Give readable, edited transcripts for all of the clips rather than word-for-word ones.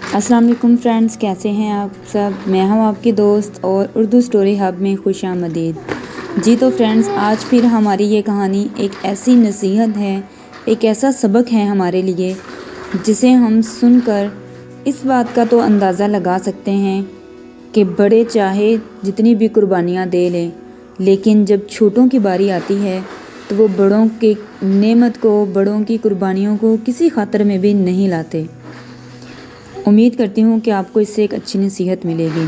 अस्सलाम वालेकुम फ्रेंड्स, कैसे हैं आप सब। मैं हूं आपकी दोस्त और उर्दू स्टोरी हब में खुश आमदीद। जी तो फ्रेंड्स, आज फिर हमारी ये कहानी एक ऐसी नसीहत है, एक ऐसा सबक है हमारे लिए जिसे हम सुनकर इस बात का तो अंदाज़ा लगा सकते हैं कि बड़े चाहे जितनी भी कुर्बानियाँ दे लें, लेकिन जब छोटों की बारी आती है तो वो बड़ों की नेमत को, बड़ों की कुर्बानियों को किसी खातर में भी नहीं लाते। उम्मीद करती हूँ कि आपको इससे एक अच्छी नसीहत मिलेगी।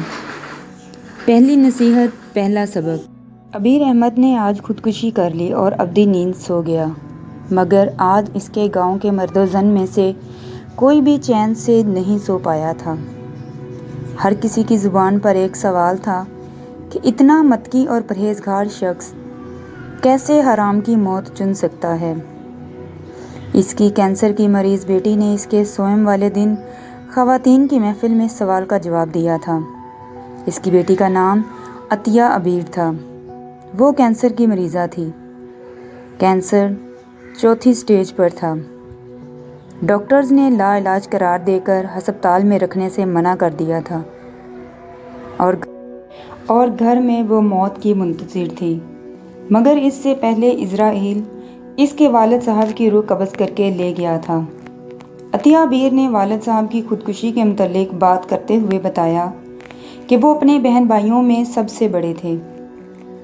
पहली नसीहत, पहला सबक। अबीर अहमद ने आज खुदकुशी कर ली और अब्दी नींद सो गया, मगर आज इसके गांव के मर्दोज़न में से कोई भी चैन से नहीं सो पाया था। हर किसी की ज़ुबान पर एक सवाल था कि इतना मतकी और परहेज़गार शख्स कैसे हराम की मौत चुन सकता है। इसकी कैंसर की मरीज़ बेटी ने इसके सोम वाले दिन ख़वातीन की महफ़िल में सवाल का जवाब दिया था। इसकी बेटी का नाम अतिया अबीर था। वो कैंसर की मरीज़ा थी। कैंसर चौथी स्टेज पर था। डॉक्टर्स ने लाइलाज करार देकर हस्पताल में रखने से मना कर दिया था और घर में वो मौत की मुंतज़िर थी। मगर इससे पहले इज़राइल इसके वालिद साहब की रूह कब्ज़ करके ले गया था। अतिया अबीर ने वालिद साहब की खुदकुशी के मुतल्लिक बात करते हुए बताया कि वो अपने बहन भाइयों में सबसे बड़े थे।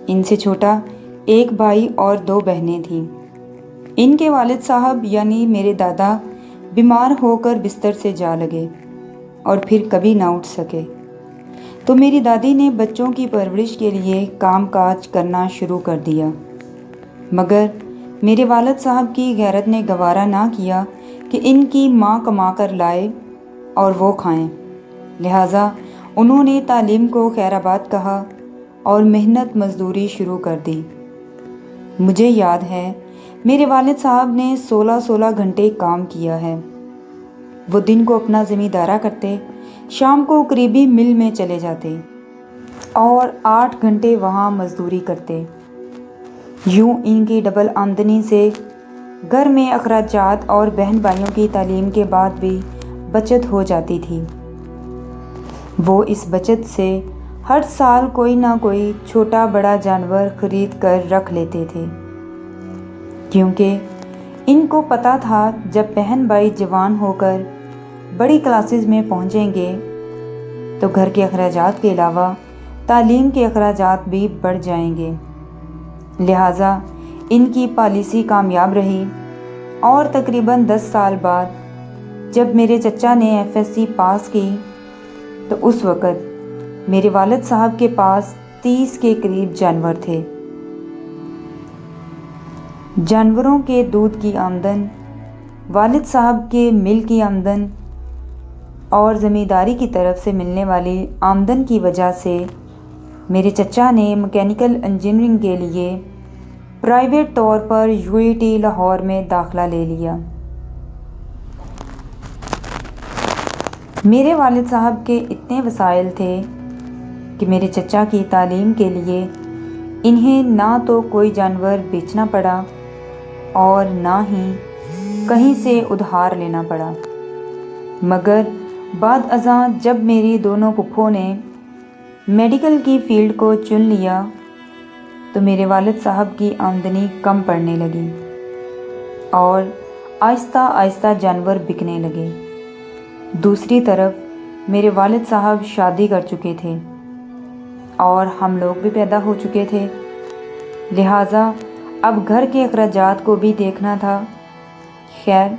इनसे छोटा एक भाई और दो बहनें थीं। इनके वालिद साहब यानी मेरे दादा बीमार होकर बिस्तर से जा लगे और फिर कभी ना उठ सके, तो मेरी दादी ने बच्चों की परवरिश के लिए काम काज करना शुरू कर दिया। मगर मेरे वालिद साहब की गैरत ने गवारा ना किया कि इनकी माँ कमा कर लाए और वो खाएं। लिहाजा उन्होंने तालीम को खैराबाद कहा और मेहनत मजदूरी शुरू कर दी। मुझे याद है मेरे वालिद साहब ने 16-16 घंटे काम किया है। वो दिन को अपना ज़मींदारा करते, शाम को करीबी मिल में चले जाते और 8 घंटे वहाँ मजदूरी करते। यूँ इनकी डबल आमदनी से घर में अखराजात और बहन भाइयों की तालीम के बाद भी बचत हो जाती थी। वो इस बचत से हर साल कोई ना कोई छोटा बड़ा जानवर खरीद कर रख लेते थे, क्योंकि इनको पता था जब बहन भाई जवान होकर बड़ी क्लासेस में पहुंचेंगे तो घर के अखराजात के अलावा तालीम के अखराजात भी बढ़ जाएंगे। लिहाजा इनकी पॉलिसी कामयाब रही और तकरीबन 10 साल बाद जब मेरे चचा ने FSC पास की तो उस वक़्त मेरे वालिद साहब के पास 30 के करीब जानवर थे। जानवरों के दूध की आमदन, वालिद साहब के मिल की आमदन और ज़मींदारी की तरफ से मिलने वाली आमदन की वजह से मेरे चचा ने मैकेनिकल इंजीनियरिंग के लिए प्राइवेट तौर पर UIT लाहौर में दाखिला ले लिया। मेरे वालिद साहब के इतने वसाइल थे कि मेरे चचा की तालीम के लिए इन्हें ना तो कोई जानवर बेचना पड़ा और ना ही कहीं से उधार लेना पड़ा। मगर बाद अज़ां जब मेरी दोनों फुप्फों ने मेडिकल की फ़ील्ड को चुन लिया तो मेरे वालिद साहब की आमदनी कम पड़ने लगी और आहिस्ता आहिस्ता जानवर बिकने लगे। दूसरी तरफ मेरे वालिद साहब शादी कर चुके थे और हम लोग भी पैदा हो चुके थे। लिहाजा अब घर के अखराजात को भी देखना था। खैर,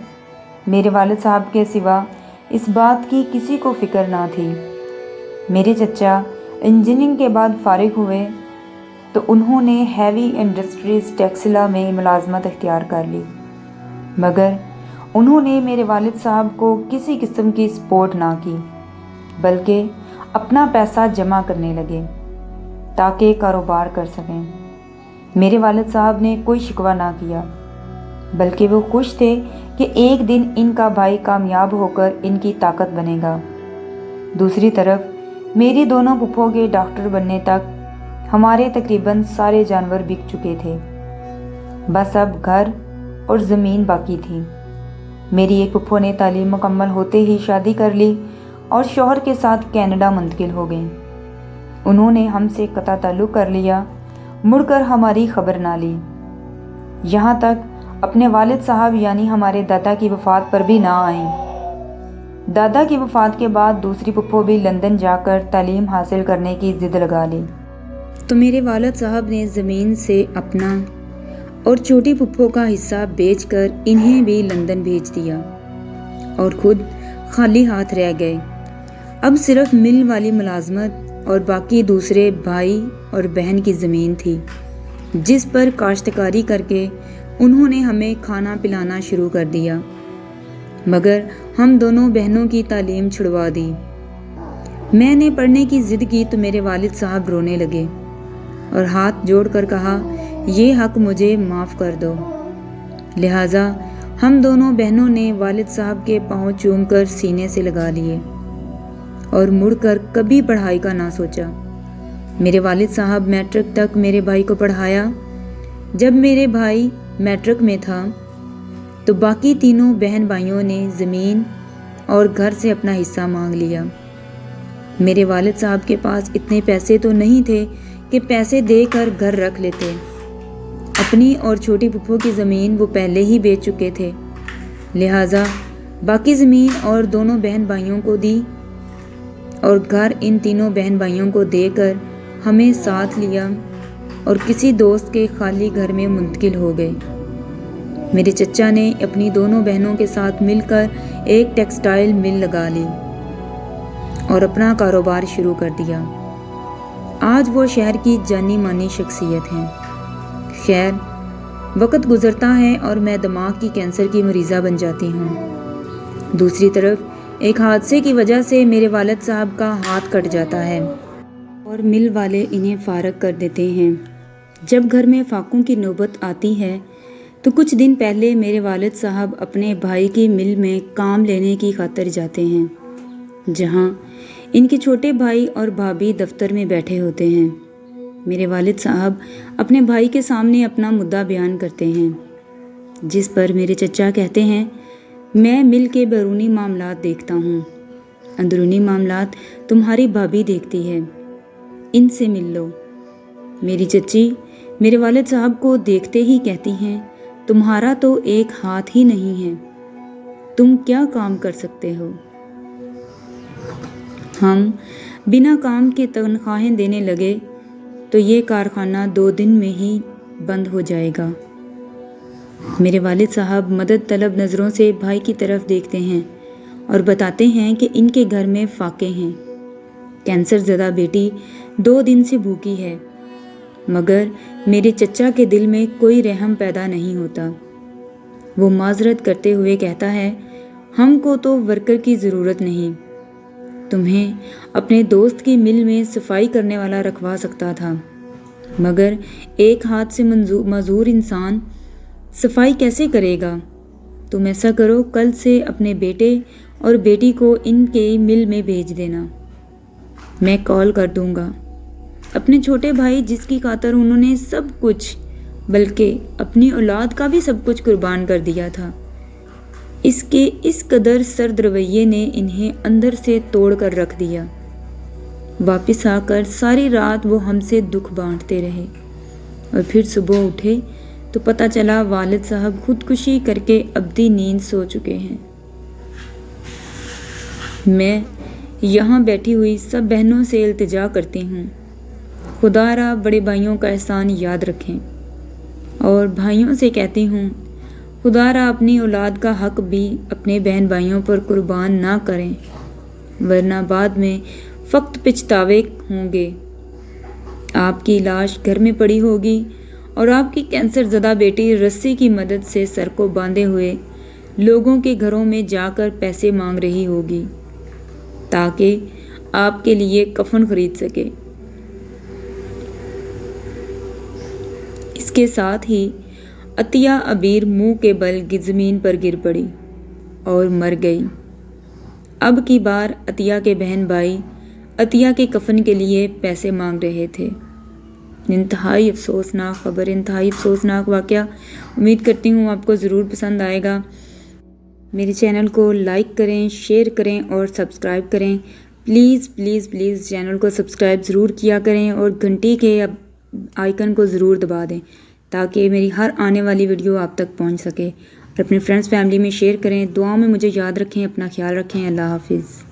मेरे वालिद साहब के सिवा इस बात की किसी को फ़िक्र ना थी। मेरे चचा इंजीनियरिंग के बाद फ़ारिग हुए तो उन्होंने हैवी इंडस्ट्रीज़ टेक्सला में मुलाजमत इख्तियार कर ली, मगर उन्होंने मेरे वालिद साहब को किसी किस्म की सपोर्ट ना की, बल्कि अपना पैसा जमा करने लगे ताकि कारोबार कर सकें। मेरे वालिद साहब ने कोई शिकवा ना किया, बल्कि वो खुश थे कि एक दिन इनका भाई कामयाब होकर इनकी ताकत बनेगा। दूसरी तरफ मेरी दोनों फुप्पों के डॉक्टर बनने तक हमारे तकरीबन सारे जानवर बिक चुके थे। बस अब घर और ज़मीन बाकी थी। मेरी एक फुप्पो ने तालीम मुकम्मल होते ही शादी कर ली और शौहर के साथ कनाडा मुंतकिल हो गईं। उन्होंने हमसे कता ताल्लुक़ कर लिया, मुड़कर हमारी खबर ना ली, यहाँ तक अपने वालिद साहब यानी हमारे दादा की वफ़ात पर भी ना आईं। दादा की वफ़ात के बाद दूसरी पुप्पो भी लंदन जाकर तालीम हासिल करने की ज़िद लगा ली, तो मेरे वालिद साहब ने ज़मीन से अपना और छोटी पुप्पो का हिस्सा बेचकर इन्हें भी लंदन भेज दिया और ख़ुद खाली हाथ रह गए। अब सिर्फ मिल वाली मुलाजमत और बाकी दूसरे भाई और बहन की ज़मीन थी, जिस पर काश्तकारी करके उन्होंने हमें खाना पिलाना शुरू कर दिया, मगर हम दोनों बहनों की तालीम छुड़वा दी। मैंने पढ़ने की ज़िद की तो मेरे वालिद साहब रोने लगे और हाथ जोड़कर कहा, ये हक़ मुझे माफ़ कर दो। लिहाजा हम दोनों बहनों ने वालिद साहब के पाँव चूमकर सीने से लगा लिए और मुड़कर कभी पढ़ाई का ना सोचा। मेरे वालिद साहब मैट्रिक तक मेरे भाई को पढ़ाया। जब मेरे भाई मैट्रिक में था तो बाकी तीनों बहन भाइयों ने ज़मीन और घर से अपना हिस्सा मांग लिया। मेरे वालिद साहब के पास इतने पैसे तो नहीं थे कि पैसे देकर घर रख लेते। अपनी और छोटी पुप्पो की ज़मीन वो पहले ही बेच चुके थे, लिहाजा बाकी ज़मीन और दोनों बहन भाइयों को दी और घर इन तीनों बहन भाइयों को देकर हमें साथ लिया और किसी दोस्त के खाली घर में मुंतकिल हो गए। मेरे चचा ने अपनी दोनों बहनों के साथ मिलकर एक टेक्सटाइल मिल लगा ली और अपना कारोबार शुरू कर दिया। आज वो शहर की जानी मानी शख्सियत हैं। खैर, वक्त गुजरता है और मैं दिमाग की कैंसर की मरीज़ा बन जाती हूँ। दूसरी तरफ एक हादसे की वजह से मेरे वालिद साहब का हाथ कट जाता है और मिल वाले इन्हें फारग कर देते हैं। जब घर में फाकों की नौबत आती है तो कुछ दिन पहले मेरे वालिद साहब अपने भाई की मिल में काम लेने की खातिर जाते हैं, जहां इनके छोटे भाई और भाभी दफ्तर में बैठे होते हैं। मेरे वालिद साहब अपने भाई के सामने अपना मुद्दा बयान करते हैं, जिस पर मेरे चचा कहते हैं, मैं मिल के बैरूनी मामलात देखता हूँ, अंदरूनी मामलात तुम्हारी भाभी देखती है, इनसे मिल लो। मेरी चची मेरे वालिद साहब को देखते ही कहती हैं, तुम्हारा तो एक हाथ ही नहीं है, तुम क्या काम कर सकते हो? हम बिना काम के तनख्वाहें देने लगे तो ये कारखाना 2 दिन में ही बंद हो जाएगा। मेरे वालिद साहब मदद तलब नज़रों से भाई की तरफ देखते हैं और बताते हैं कि इनके घर में फाके हैं। कैंसर ज़दा बेटी 2 दिन से भूखी है, मगर मेरे चचा के दिल में कोई रहम पैदा नहीं होता। वो माजरत करते हुए कहता है, हमको तो वर्कर की ज़रूरत नहीं, तुम्हें अपने दोस्त की मिल में सफाई करने वाला रखवा सकता था, मगर एक हाथ से मजूर इंसान सफाई कैसे करेगा? तुम ऐसा करो, कल से अपने बेटे और बेटी को इनके मिल में भेज देना, मैं कॉल कर दूंगा। अपने छोटे भाई जिसकी खातर उन्होंने सब कुछ, बल्कि अपनी औलाद का भी सब कुछ कुर्बान कर दिया था, इसके इस कदर सर्द रवैये ने इन्हें अंदर से तोड़ कर रख दिया। वापस आकर सारी रात वो हमसे दुख बांटते रहे और फिर सुबह उठे तो पता चला वालिद साहब खुदकुशी करके अब्दी नींद सो चुके हैं। मैं यहाँ बैठी हुई सब बहनों से इल्तिजा करती हूँ, खुदारा बड़े भाइयों का एहसान याद रखें, और भाइयों से कहती हूँ, खुदारा अपनी औलाद का हक भी अपने बहन भाइयों पर कुर्बान ना करें, वरना बाद में फ़क्त पछतावे होंगे। आपकी लाश घर में पड़ी होगी और आपकी कैंसर ज़दा बेटी रस्सी की मदद से सर को बांधे हुए लोगों के घरों में जाकर पैसे मांग रही होगी ताकि आपके लिए कफन खरीद सके। इसके साथ ही अतिया अबीर मुंह के बल ज़मीन पर गिर पड़ी और मर गई। अब की बार अतिया के बहन भाई अतिया के कफन के लिए पैसे मांग रहे थे। इंतहाई अफसोसनाक खबर, इंतहाई अफसोसनाक वाक़या। उम्मीद करती हूँ आपको ज़रूर पसंद आएगा। میرے چینل کو لائک کریں، شیئر کریں اور سبسکرائب کریں۔ پلیز پلیز پلیز چینل کو سبسکرائب ضرور کیا کریں اور گھنٹی کے آئیکن کو ضرور دبا دیں تاکہ میری ہر آنے والی ویڈیو آپ تک پہنچ سکے، اور اپنے فرینڈس فیملی میں شیئر کریں۔ دعاؤں میں مجھے یاد رکھیں، اپنا خیال رکھیں۔ اللہ حافظ۔